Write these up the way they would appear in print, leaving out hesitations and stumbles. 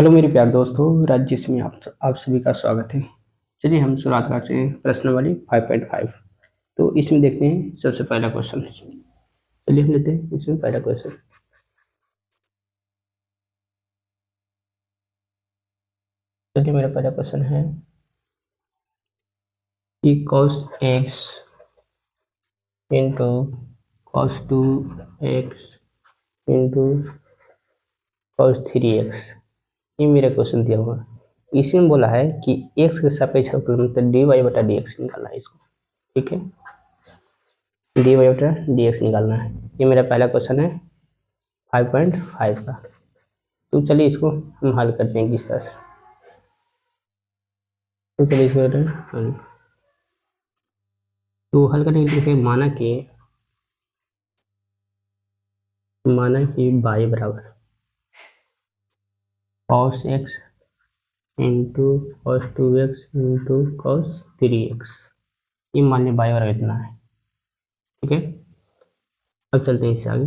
Hello मेरे प्यारे दोस्तों, राजेश में आप सभी का स्वागत है। चलिए हम शुरुआत करते हैं प्रश्नावली 5.5। तो इसमें देखते हैं सबसे पहला क्वेश्चन। चलिए हम लेते हैं इसमें पहला क्वेश्चन। चलिए मेरा पहला क्वेश्चन है कि cos x into cos 2x into cos 3x, ये मेरा क्वेश्चन दिया हुआ है। इसमें बोला है कि x के सापेक्ष अवकलन मतलब dy बटा dx निकालना है इसको। ठीक है, dy बटा dx निकालना है। ये मेरा पहला क्वेश्चन है 5.5 का। तो चलिए इसको हम हल करते हैं किस तरह से। तो चलिए इसको करते हैं हल। तो हल करने के लिए माना कि y बराबर cos x into cos 2x into cos 3x, ये मान लिया y बराबर इतना है। ठीक है, अब चलते हैं इससे आगे।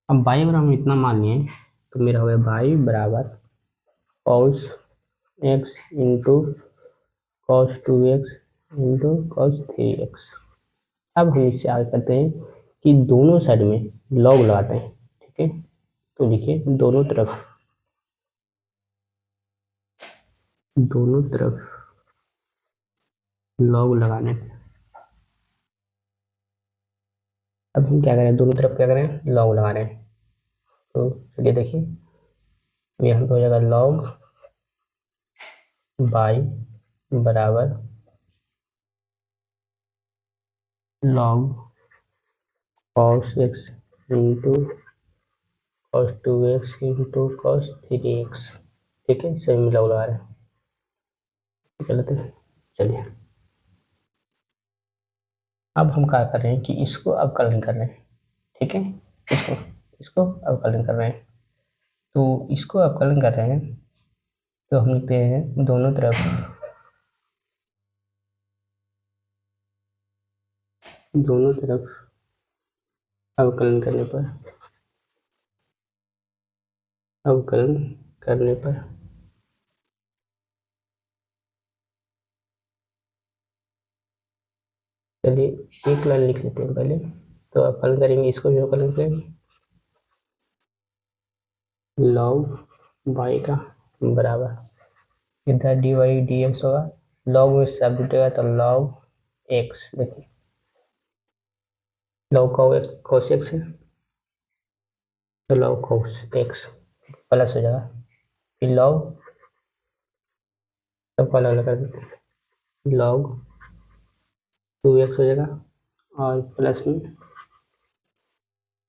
अब y बराबर हम इतना मान लिए तो मेरा हो गया y बराबर cos x into cos 2x into cos 3x। अब हम इससे आगे करते हैं कि दोनों साइड में लॉग लगाते हैं। ठीक है, तो लिखिए दोनों तरफ लॉग लगाने पे। अब हम क्या करें, दोनों तरफ क्या करें, लॉग लगा रहे हैं। तो चलिए देखिए, यहाँ पे हो जाएगा लॉग बाई बराबर log cos x into cos 2x into cos 3x। ठीक है, सभी में लॉग लगा रहे हैं। गलत है, चलिए अब हम क्या कर रहे हैं कि इसको अवकलन कर रहे हैं। ठीक है, इसको अवकलन कर रहे हैं। तो इसको अवकलन कर रहे हैं तो हम लिखते हैं दोनों तरफ अवकलन करने पर चलिए एक लाइन लिख लेते हैं पहले। तो अवकलन करेंगे, इसको भी अवकलन करेंगे। लॉग बाई का बराबर इधर डी वाई डी एक्स होगा, लॉग में सब जुटेगा तो लॉग एक्स। देखिए लॉग cos एक्स है तो लॉग cos एक्स प्लस हो जाएगा, फिर लॉग सबको अलग अलग कर देते हैं, लॉग 2x हो जाएगा और प्लस में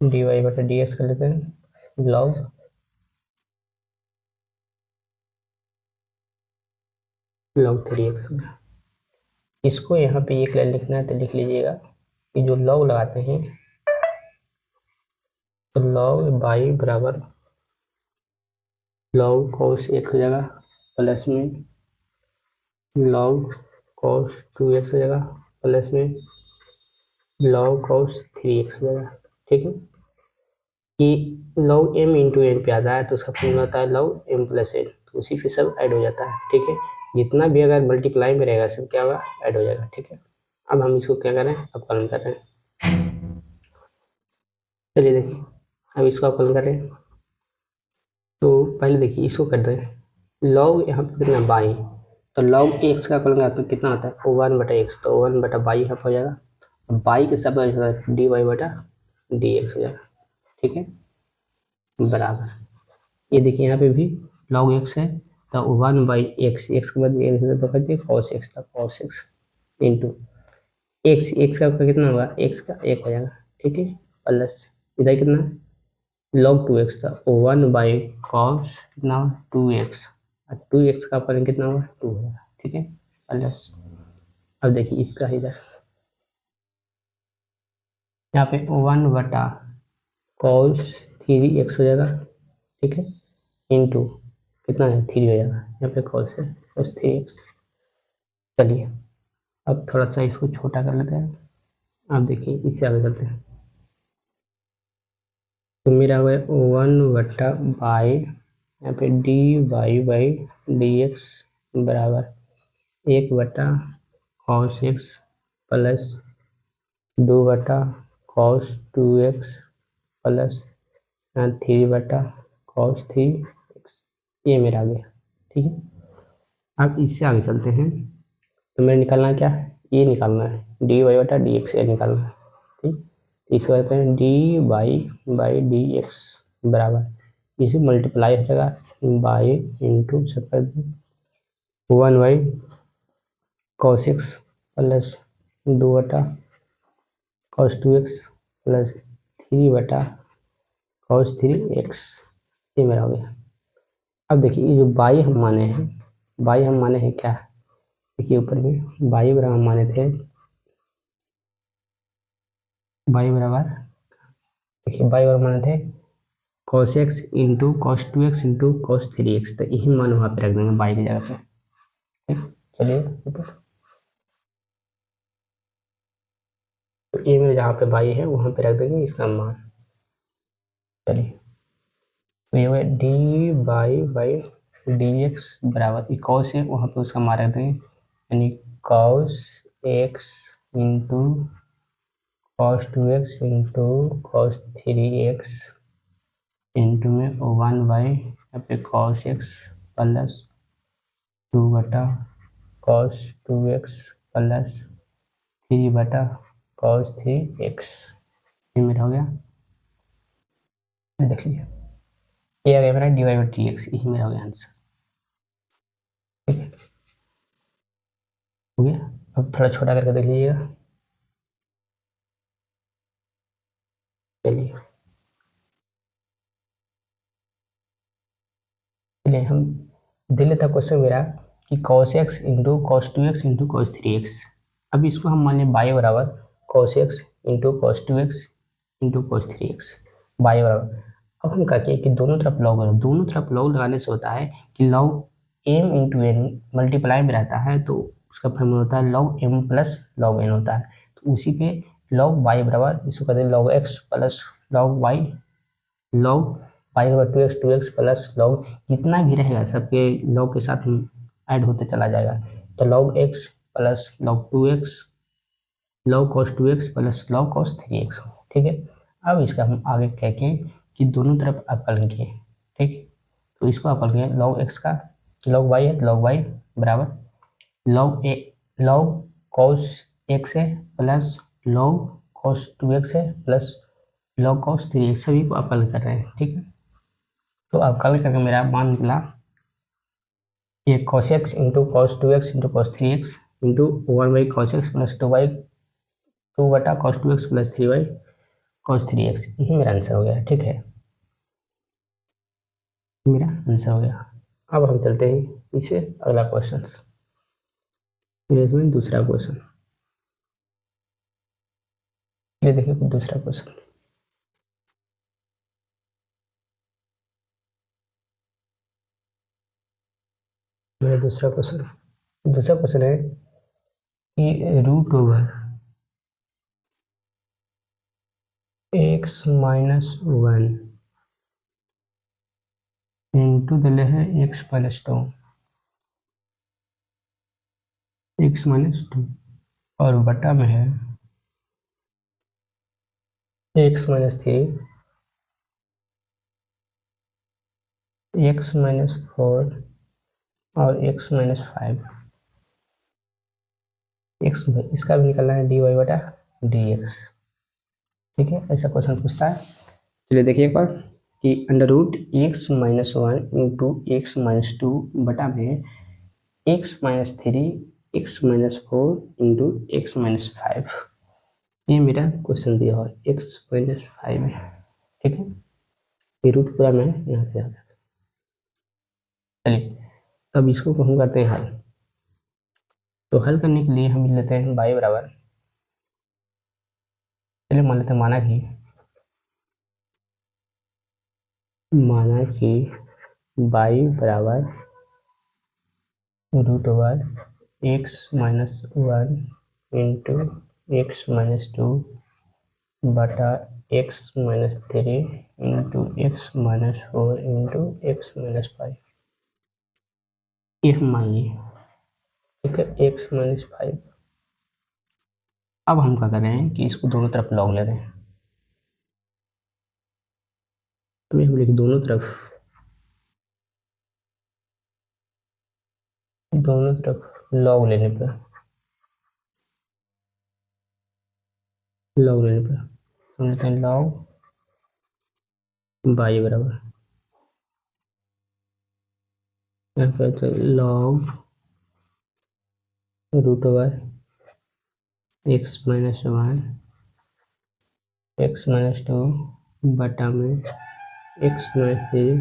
डी वाई बटा डी एक्स कर लेते हैं, लॉग log 3x हो गया। इसको यहाँ पे एक लाइन लिखना है तो लिख लीजिएगा कि जो लॉग लगाते हैं तो लॉग बाई बराबर लॉग cos x हो जाएगा प्लस में लॉग cos 2x हो जाएगा प्लस में log cos 3x हो जाएगा। ठीक है, कि log m इंटू एन पे आता है तो उसका फॉर्मूला होता है log m प्लस एन, तो उसी पे सब ऐड हो जाता है। ठीक है, जितना भी अगर मल्टीप्लाई में रहेगा सब क्या होगा, ऐड हो जाएगा। ठीक है, अब हम इसको क्या कर रहे हैं, अवकलन कर रहे हैं। चलिए देखिए, अब इसको अवकलन कर रहे हैं। तो पहले देखिए इसको कर रहे हैं लॉग यहाँ पे कितना बाई, तो लॉग एक्स का अवकलन आता है कितना आता है 1/x, तो 1/बाई यहाँ हो जाएगा। बाई के सब डी वाई बटा डी एक्स हो जाएगा। ठीक है, बराबर ये देखिए यहाँ पे भी log x है तो 1/x, एक्स के बाद cos x था, cos x इंटू एक्स का कितना होगा, x का 1 हो जाएगा। ठीक है, प्लस इधर कितना log 2x था 1/cos कितना 2x, और 2x का अपन कितना होगा 2 होगा। ठीक है, प्लस अब देखिए इसका इधर यहाँ पे 1/cos 3x हो जाएगा। ठीक है, इंटू कितना है 3 हो जाएगा, यहाँ पे cos है cos 3x। चलिए अब थोड़ा सा इसको छोटा कर लेते हैं। अब देखिए इससे आगे करते हैं। तो मेरा हुआ 1/बाई यहाँ पे d y by d x बराबर 1/cos x plus 2/cos 2x plus 3/cos 3x, ये मेरा आ गया। ठीक है, अब इससे आगे चलते हैं। तो मेरे निकालना क्या है, ये निकालना है, डी वाई बटा डी एक्स ये निकालना है। ठीक, इसको कहते हैं d y by d x बराबर, इसे मल्टीप्लाई हो जाएगा बाई इंटू सब कर दें 1/cos x plus 2/cos 2x plus 3/cos 3x, ये मेरा हो गया। अब देखिए ये जो बाई हम माने हैं, बाई हम माने हैं क्या, देखिए ऊपर में बाई बराबर हम माने थे, बाई बराबर देखिए बाई बराबर माने थे cos x into cos 2x into cos 3x, तो यही मान वहाँ पे रख देंगे बाई की जगह पे। ठीक, चलिए ऊपर, तो ये में जहाँ पे बाई है वहाँ पे रख देंगे इसका मान। चलिए, तो ये D by by d x बराबर cos है वहाँ पे उसका मान रख देंगे, यानी cos x into cos 2x into cos 3x into में 1/cos x plus 2/cos 2x plus 3/cos 3x, ये मेरा हो गया। देख लीजिए ये आ गया मेरा d y by d x, यही मेरा हो गया आंसर। ठीक है, हो गया। अब थोड़ा छोटा करके देख लीजिएगा। चलिए चलिए हम दे लेता क्वेश्चन मेरा कि cos x into cos 2x into cos 3x। अब इसको हम मान लें बाई बराबर cos x into cos 2x into cos 3x by बराबर। अब हम क्या किए कि दोनों तरफ लॉग लगाओ, दोनों तरफ लॉग लगाने से होता है कि log m into n multiply में रहता है, तो उसका फॉर्मूला होता है log m plus log n होता है। तो उसी पे लॉग y बराबर इसको कहते हैं log x plus log y, log पाई बराबर 2x प्लस लॉग जितना भी रहेगा सबके लॉग के साथ ऐड होते चला जाएगा, तो log x plus log 2x log cos 2x plus log cos 3x। ठीक है, अब इसका हम आगे क्या किए कि दोनों तरफ अवकलन किए। ठीक, तो इसको अवकलन किए लॉग x का लॉग y है तो लॉग y बराबर लॉग cos x है प्लस लॉग cos 2x है प्लस लॉग cos 3x, सभी को अवकलन कर रहे हैं। ठीक है, तो अवकलन करके मेरा मान निकला ये cos x into cos 2x into cos 3x into 1/cos x plus 2/cos 2x plus 3/cos 3x, यही मेरा आंसर हो गया। ठीक है, मेरा आंसर हो गया। अब हम चलते हैं पीछे अगला क्वेश्चन, इसमें दूसरा क्वेश्चन, ये देखिए दूसरा क्वेश्चन। मेरा दूसरा क्वेश्चन है कि root over x minus 1 into दिले है x प्लस 2 x माइनस 2 और बटा में है x माइनस 3 x माइनस 4 और x माइनस 5, x इसका भी निकलना है डी वाई बटा डी एक्स। ठीक है, ऐसा क्वेश्चन पूछता है। चलिए देखिए एक बार कि under root x minus 1 into x minus 2 बटा में x minus 3 x minus 4 into x minus 5, ये मेरा क्वेश्चन दिया हुआ एक्स माइनस 5 है। ठीक है, ये रूट पूरा मैं यहाँ से आ गया। चलिए अब इसको हम करते हैं हल। तो हल करने के लिए हम लेते हैं बाई बराबर, चलिए मान लेते हैं माना कि बाई बराबर root over x minus 1 into x minus 2 बटा x minus 3 into x minus 4 into x minus 5, ये हम मान लिए, ठीक है, एक्स माइनस 5। अब हम क्या कर रहे हैं कि इसको दोनों तरफ लॉग ले रहे हैं, तो हम लिखे दोनों तरफ लॉग लेने पर, हम लेते हैं लॉग बाई बराबर, यहाँ पे होता है log root over x minus 1 x minus 2 बटा में एक्स माइनस 3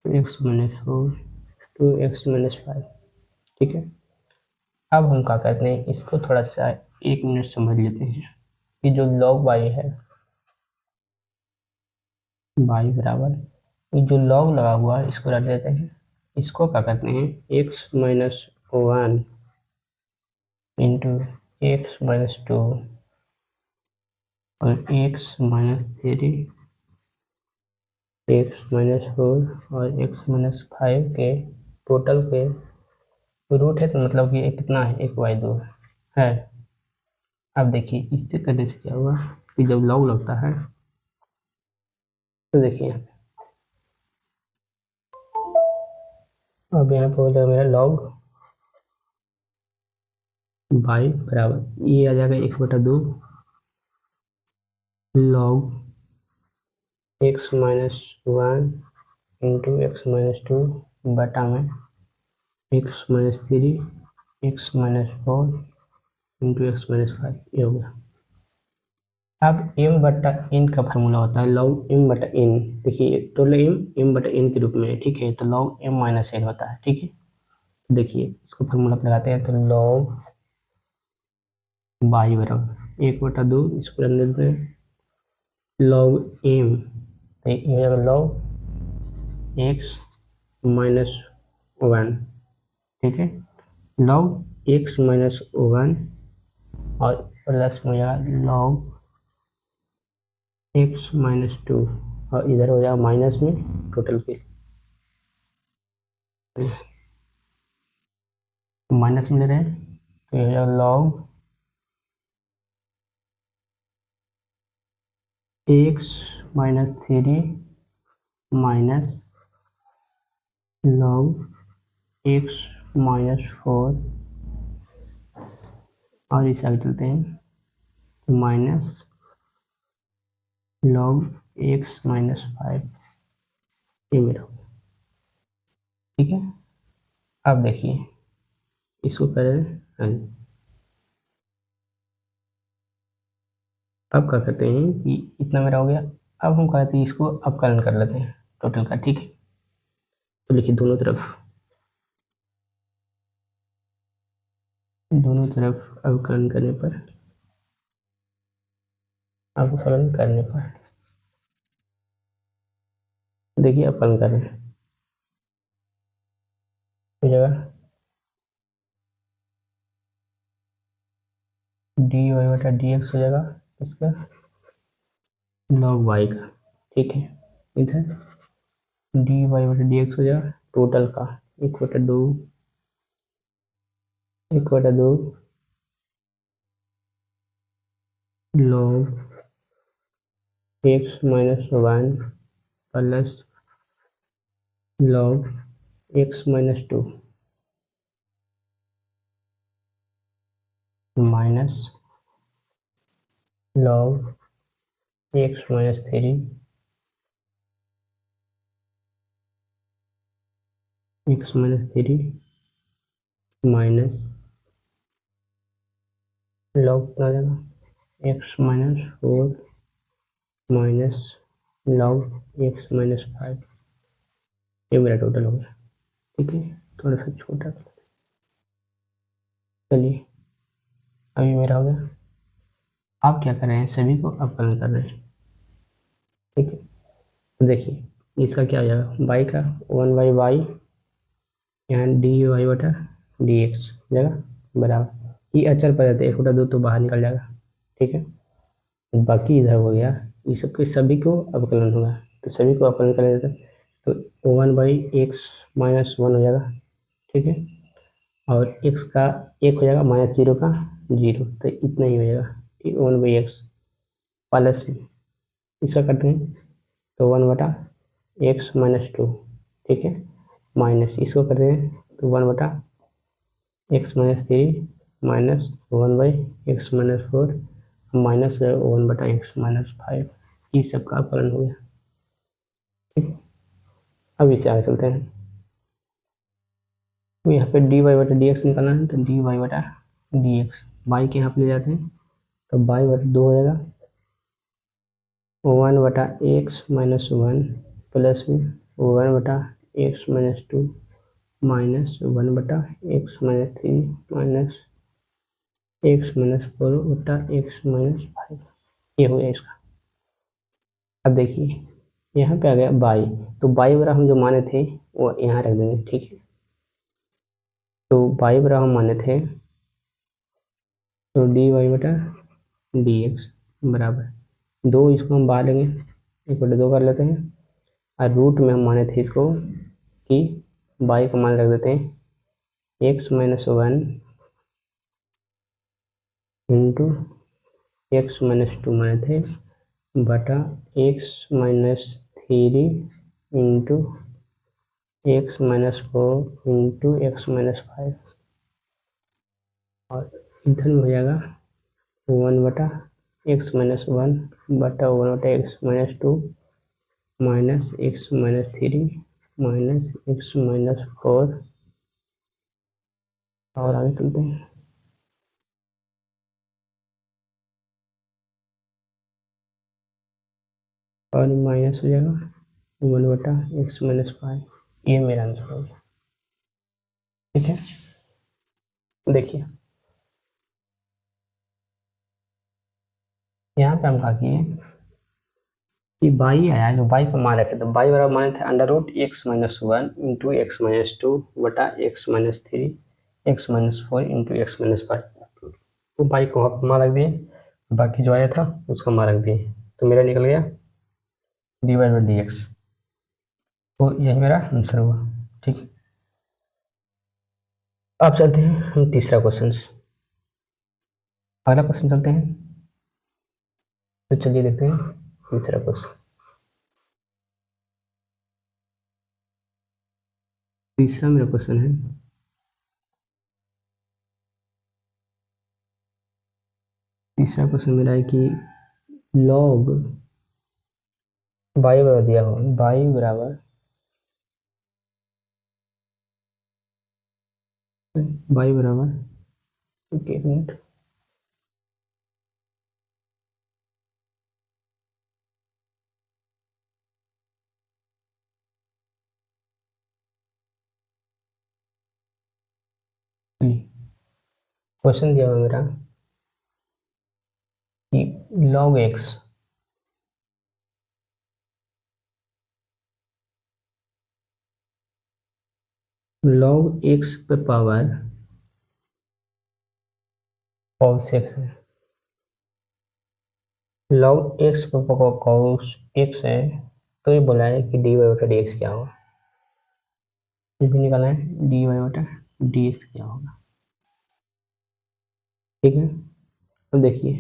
एक्स माइनस 4 टू एक्स माइनस 5, ठीक है। अब हम क्या करते हैं, इसको थोड़ा सा 1 मिनट समझ लेते हैं कि जो लॉग वाई है, वाई बराबर, ये जो लॉग लगा हुआ है इसको रख देते हैं, इसको क्या करते हैं x minus 1 into x minus 2 और एक्स माइनस 3 एक्स माइनस 4 और एक्स माइनस 5 के टोटल के रूट है, तो मतलब कि ये कितना है, 1/2 है। अब देखिए इससे करने से क्या हुआ कि जब लॉग लगता है तो देखिए अब यहाँ पे हो जाएगा मेरा लॉग बाई बराबर, ये आ जाएगा 1/2 log x minus 1 into x minus 2 बटा में x minus 3 x minus 4 into x minus 5, ये हो गया। अब m बटा n का फार्मूला होता है log m बटा n, देखिए टोटल m बटा n के रूप में है, ठीक है, तो log m माइनस n होता है, ठीक है। देखिए इसको फार्मूला पे लगाते हैं, तो log y बराबर 1/2, इसको रख देते हैं log m, तो ये हो जाएगा log x माइनस 1, ठीक है, log x माइनस 1 और प्लस में हो जाएगा log x माइनस 2 और इधर हो जाएगा माइनस में टोटल के, माइनस में ले रहे हैं, तो ये हो जाएगा log x minus 3 minus log x minus 4 और इस आगे चलते हैं माइनस लॉग एक्स माइनस 5, ये मेरा, ठीक है। अब देखिए इसको करें हल, अब क्या करते हैं कि इतना मेरा हो गया। अब हम कहते हैं इसको अपकलन कर लेते हैं टोटल का, ठीक है, तो लिखिए दोनों तरफ अवकलन करने पर, अवकलन करने पर देखिए अपकलन कर रहे हैं, हो जाएगा डी वाई बटा डी एक्स हो जाएगा इसका लॉग वाई का, ठीक है, इधर डी वाई बटा डी एक्स हो जाएगा टोटल का 1/2 log x minus 1 plus log x minus 2 minus log x minus 3 x minus 3 minus log कितना आ जाएगा x minus 4 minus log x minus 5, ये मेरा टोटल हो गया, ठीक है। थोड़ा सा छोटा, चलिए अभी मेरा हो गया। आप क्या कर रहे हैं, सभी को अपकलन कर रहे हैं, ठीक है। तो देखिए इसका क्या हो जाएगा, बाई का 1/y, यहाँ डी वाई बटा डी एक्स हो जाएगा बराबर, ये अचर पर रहते 1/2 तो बाहर निकल जाएगा, ठीक है। बाकी इधर हो गया ये सबके सभी को अवकलन होगा, तो सभी को अवकलन कर देते हैं तो 1/x-1 हो जाएगा, ठीक है। और x का 1 हो जाएगा माइनस 0 का 0, तो इतना ही हो जाएगा, ठीक, 1/x प्लस में इसका करते हैं तो 1/x-2, ठीक है, माइनस इसको करते हैं तो 1/x-3 minus 1/x-4 minus 1/x-5, ये सब का अवकलन हो गया, ठीक। अब इसे आगे चलते हैं, तो यहाँ पे dy/dx निकालना है, तो dy/dx y के यहाँ पे ले जाते हैं तो y/2 हो जाएगा 1/x-1 प्लस में 1/x-2 minus 1/x-3 minus x-4/x-5, ये हो गया इसका। अब देखिए यहाँ पे आ गया y, तो y बराबर हम जो माने थे वो यहाँ रख देंगे, ठीक है। तो y बराबर हम माने थे तो dy/dx बराबर 2, इसको हम बाहर लेंगे 1/2 कर लेते हैं, और रूट में हम माने थे इसको कि y का मान रख देते हैं x-1 इंटू x-2 माने थे बटा x-3 into x-4 into x-5, और इधर में हो जाएगा 1/x-1 बटा 1/x-2 minus x-3 minus x-4, और आगे चलते हैं, और माइनस हो जाएगा 1/x-5, ये मेरा आंसर हो गया, ठीक है। देखिए यहाँ पे हम कहा कि y आया, जो y का मान रखे तो y बराबर माने थे √x-1 इंटू x-2 बटा x-3 x-4 इंटू x-5, तो y को आप मान रख दिए, बाकी जो आया था उसका मान रख दिए, तो मेरा निकल गया dy/dx, तो यही मेरा आंसर हुआ, ठीक है। अब चलते हैं हम तीसरा क्वेश्चन, अगला क्वेश्चन चलते हैं, तो चलिए देखते हैं तीसरा क्वेश्चन। तीसरा मेरा क्वेश्चन है, तीसरा क्वेश्चन मेरा है कि log y बराबर दिया हो, y बराबर एक मिनट, क्वेश्चन दिया हुआ मेरा कि log x पे पावर cos x है, log x पे पावर cos x है, तो ये बोला है कि dy/dx क्या होगा, ये भी निकाला है dy/dx क्या होगा, ठीक है। अब देखिए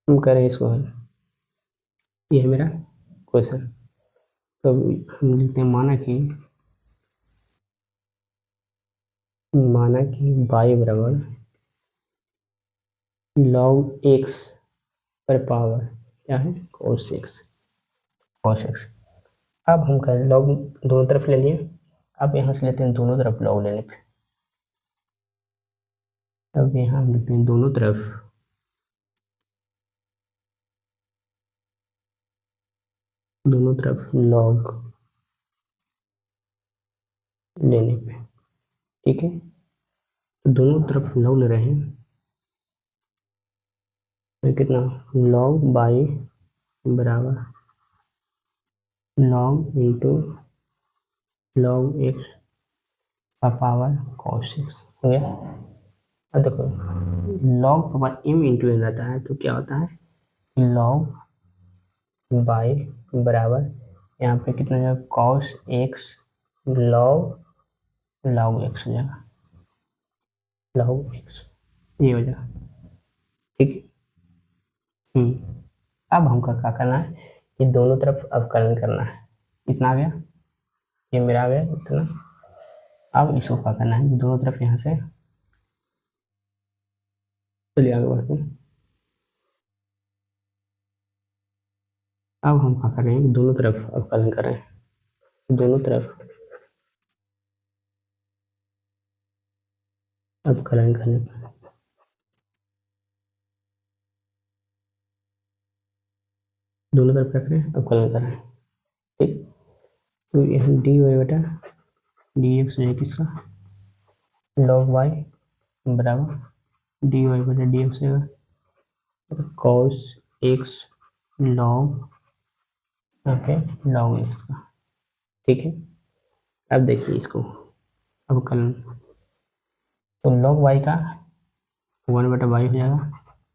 हम करें इसको हल, ये है मेरा क्वेश्चन, तो हम लिखते हैं माना कि y बराबर log x पर पावर क्या है cos x। अब हम करें log दोनों तरफ ले लिए, अब यहाँ से लेते हैं दोनों तरफ log लेने पे, अब यहाँ हम लिखते हैं दोनों तरफ log लेने पे, ठीक है। तो दोनों तरफ log ले रहे हैं, तो कितना log y बराबर log इंटू log x का पावर cos x हो गया, अब देखो log power m into n रहता है तो क्या होता है लॉग बाई बराबर यहाँ पे कितना हो जाएगा cos x log log x हो जाएगा लॉग एक्स ये हो जाएगा ठीक है। अब हमको क्या करना है ये दोनों तरफ अवकलन करना है इतना आ गया ये मेरा आ गया इतना। अब इसको क्या करना है दोनों तरफ यहाँ से चलिए आगे बढ़ते हैं। अब हम क्या कर रहे हैं दोनों तरफ अवकलन कर रहे हैं दोनों तरफ अवकलन करने पर दोनों तरफ क्या करें अवकलन कर रहे हैं ठीक। तो यहाँ डी वाई बटा डी एक्स है किसका लॉग वाई बराबर डी वाई बटा डी एक्स है कॉस एक्स लॉग यहाँ पे लॉग एक्स का ठीक है। अब देखिए इसको अवकलन तो लॉग वाई का 1/y हो जाएगा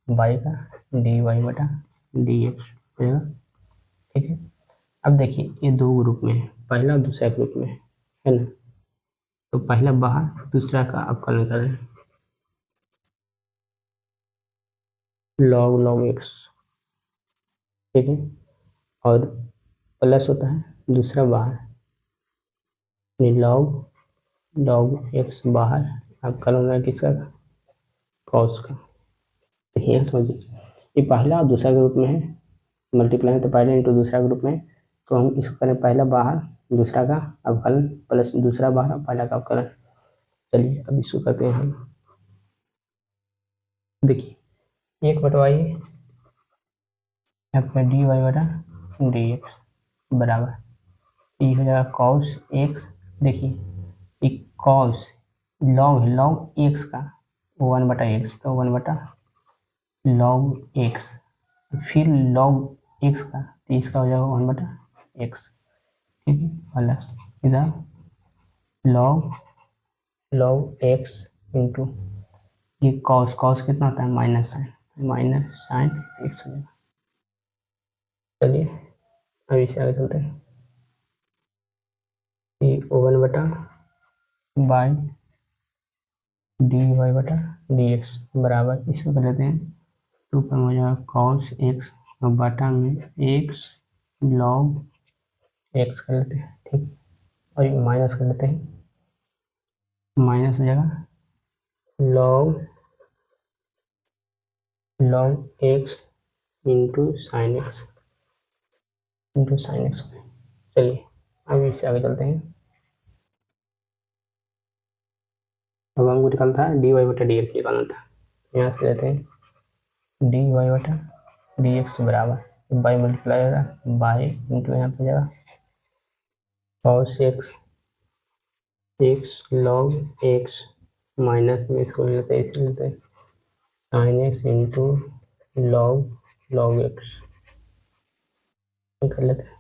वाई का डी वाई बटा डी एक्स हो जाएगा ठीक है। अब देखिए ये दो ग्रुप में है पहला और दूसरा ग्रुप में है ना तो पहला बाहर दूसरा का अवकलन करें लॉग लॉग एक्स ठीक है और प्लस होता है दूसरा बाहर लॉग लॉग एक्स बाहर अवकलन होगा किसका कॉस का। देखिए समझिए ये पहला और दूसरा ग्रुप में है मल्टीप्लाई तो पहले इंटू दूसरा ग्रुप में तो हम इसको करें पहला बाहर दूसरा का अवकलन प्लस दूसरा बाहर पहला का अवकलन। चलिए अब इसको करते हैं हम देखिए एक बटवाइए यहाँ पर डी वाई बटा डी एक्स बराबर ये हो जाएगा कॉस एक्स देखिए एक कॉस लॉग है लॉग एक्स का 1/x तो 1 लॉग एक्स फिर लॉग एक्स का तो इसका हो जाएगा 1/x ठीक है प्लस इधर लॉग लॉग एक्स इंटू ये कॉस कॉस कितना होता है माइनस साइन एक्स हो जाएगा। चलिए अब इसे आगे चलते हैं ये 1/बाई डी वाई बटा डी एक्स बराबर इसको कर लेते हैं तो ऊपर हो जाएगा कॉस एक्स और बटा में एक्स लॉग एक्स कर लेते हैं ठीक और ये माइनस कर लेते हैं माइनस हो जाएगा log log x into sine x चलिए अब इससे आगे चलते हैं। अब हमको निकालना था डी वाई बटा डी एक्स निकालना था यहाँ से लेते हैं डी वाई बटा डी एक्स बराबर बाई मल्टीप्लाई होगा बाई इंटू यहाँ पे जाएगा cos x x log x minus में इसको लेते हैं इसे लेते हैं sine x into log log x कर लेते हैं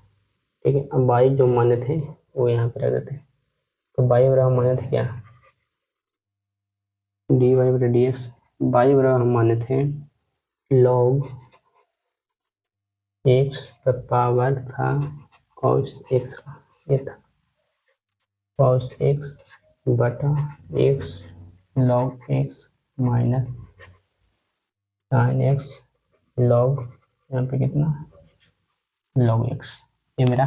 ठीक है। अब बाई जो माने थे वो यहाँ पे रख देते हैं तो बाई बराबर माने थे क्या डी वाई बटा डी एक्स बाई बराबर हम माने थे लॉग एक्स का पावर था कॉस एक्स का ये था कॉस एक्स बटा x log x minus sine x log यहाँ पे कितना लॉग एक्स ये मेरा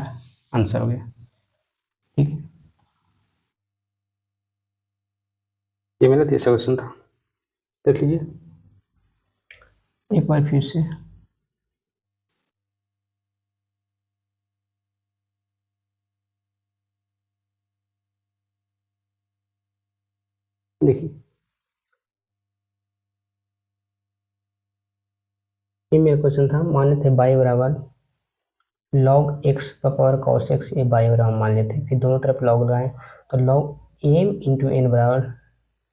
आंसर हो गया ठीक है। ये मेरा तीसरा क्वेश्चन था देख लीजिए एक बार फिर से देखिए ये मेरा क्वेश्चन था माने थे बाई बराबर लॉग एक्स का पावर कॉस एक्स ये बाई बराबर मान लेते हैं फिर दोनों तरफ लॉग लगाएं तो लॉग एम इंटू एन बराबर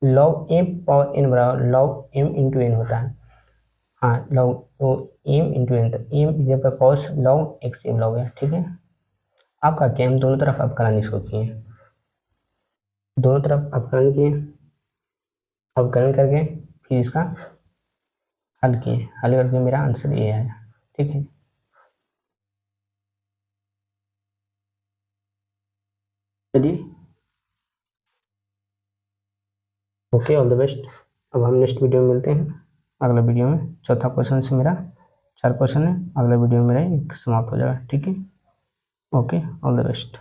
लॉग एम पावर एन बराबर लॉग एम इंटू एन होता है हाँ लॉग तो एम इंटू एन तो एम जब cos log x m log है ठीक है। आपका क्या हम दोनों तरफ अवकलन इसको किए दोनों तरफ अवकलन किए अवकलन करके फिर इसका हल किए, हल करके मेरा आंसर ये आया। ठीक है, चलिए ओके, ऑल द बेस्ट। अब हम नेक्स्ट वीडियो में मिलते हैं, अगले वीडियो में। चौथा क्वेश्चन से मेरा 4 क्वेश्चन है, अगले वीडियो में मेरा एक समाप्त हो जाएगा। ठीक है, ओके, ऑल द बेस्ट।